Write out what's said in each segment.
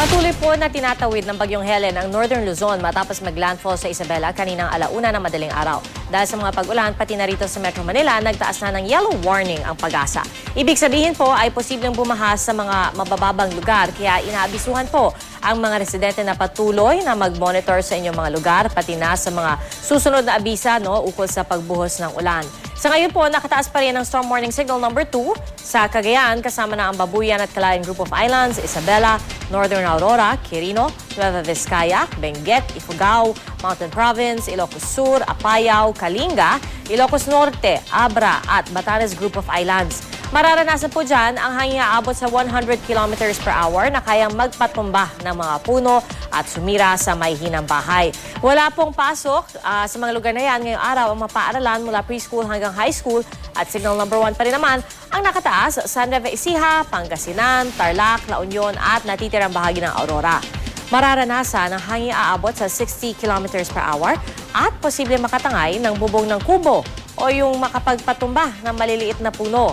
Patuloy po na tinatawid ng Bagyong Helen ang Northern Luzon matapos maglandfall sa Isabela kaninang alauna ng madaling araw. Dahil sa mga pag-ulan, pati na rito sa Metro Manila, nagtaas na ng yellow warning ang Pag-asa. Ibig sabihin po ay posibleng bumahas sa mga mabababang lugar, kaya inaabisuhan po ang mga residente na patuloy na mag-monitor sa inyong mga lugar, pati na sa mga susunod na abisa ukol sa pagbuhos ng ulan. Sa ngayon po, nakataas pa rin ang Storm Warning Signal number 2 sa Cagayan, kasama na ang Babuyan at Calayan Group of Islands, Isabela, Northern Aurora, Quirino, Nueva Vizcaya, Benguet, Ifugao, Mountain Province, Ilocos Sur, Apayao, Kalinga, Ilocos Norte, Abra at Batanes Group of Islands. Mararanasan po dyan ang hangin aabot sa 100 kilometers per hour na kayang magpatumba ng mga puno at sumira sa may hinang bahay. Wala pong pasok sa mga lugar na yan ngayong araw ang mapaaralan mula preschool hanggang high school at signal number 1 pa rin naman ang nakataas sa Nueva Ecija, Pangasinan, Tarlac, La Union at natitirang bahagi ng Aurora. Mararanasan ang hangin aabot sa 60 kilometers per hour at posible makatangay ng bubong ng kubo o yung makapagpatumba ng maliliit na puno.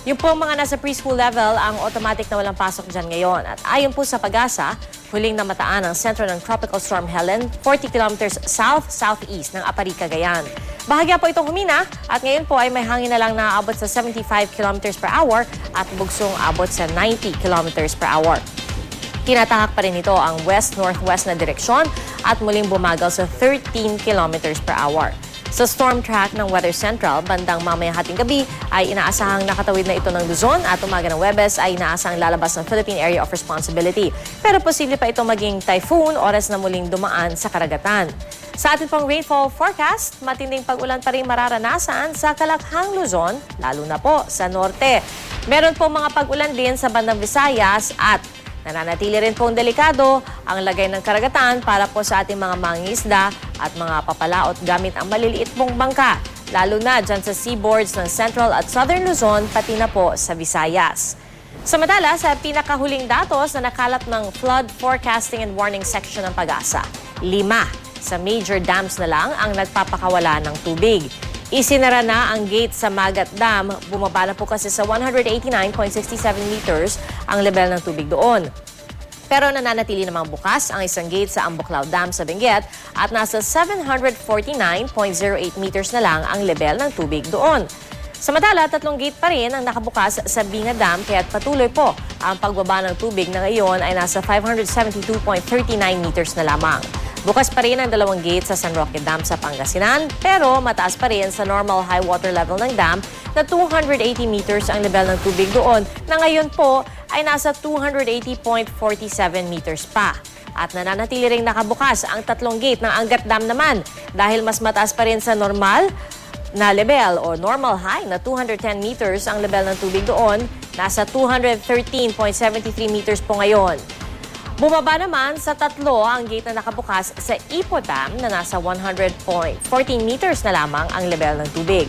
Yung po mga nasa preschool level, ang automatic na walang pasok dyan ngayon. At ayon po sa Pag-asa, huling namataan ang sentro ng Tropical Storm Helen, 40 kilometers south-southeast ng Apari, Cagayan. Bahagya po itong humina at ngayon po ay may hangin na lang na aabot sa 75 kilometers per hour at bugsong abot sa 90 kilometers per hour. Tinatahak pa rin ito ang west-northwest na direksyon at muling bumagal sa 13 kilometers per hour. Sa storm track ng Weather Central, bandang mamayang hating gabi ay inaasahang nakatawid na ito ng Luzon at umaga ng Huwebes ay inaasahang lalabas ng Philippine Area of Responsibility. Pero posible pa ito maging typhoon oras na muling dumaan sa karagatan. Sa ating pong rainfall forecast, matinding pag-ulan pa rin mararanasan sa Kalakhang, Luzon, lalo na po sa norte. Meron po mga pag-ulan din sa bandang Visayas at nananatili rin pong delikado ang lagay ng karagatan para po sa ating mga mangingisda at mga papalaot gamit ang maliliit pong bangka, lalo na dyan sa seaboards ng Central at Southern Luzon, pati na po sa Visayas. Samantala, sa pinakahuling datos na nakalat ng Flood Forecasting and Warning Section ng Pag-asa, 5 sa major dams na lang ang nagpapakawala ng tubig. Isinara na ang gate sa Magat Dam, bumaba na po kasi sa 189.67 meters ang level ng tubig doon. Pero nananatili namang bukas ang isang gate sa Ambuclao Dam sa Benguet at nasa 749.08 meters na lang ang level ng tubig doon. Samantala, 3 gate pa rin ang nakabukas sa Binga Dam kaya't patuloy po ang pagbaba ng tubig na ngayon ay nasa 572.39 meters na lamang. Bukas pa rin ang 2 gate sa San Roque Dam sa Pangasinan pero mataas pa rin sa normal high water level ng dam na 280 meters ang level ng tubig doon na ngayon po ay nasa 280.47 meters pa. At nananatili ring nakabukas ang 3 gate ng Angat Dam naman dahil mas mataas pa rin sa normal na level o normal high na 210 meters ang level ng tubig doon, nasa 213.73 meters po ngayon. Bumaba naman sa 3 ang gate na nakabukas sa Ipo Dam na nasa 100.14 meters na lamang ang level ng tubig.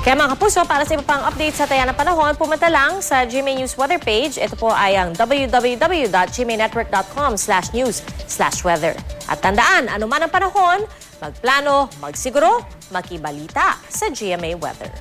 Kaya mga kapuso, para sa iba pang update sa taya ng panahon, pumunta lang sa GMA News weather page. Ito po ay ang www.gmanetwork.com/news/weather. At tandaan, anuman ang panahon, magplano, magsiguro, makibalita sa GMA Weather.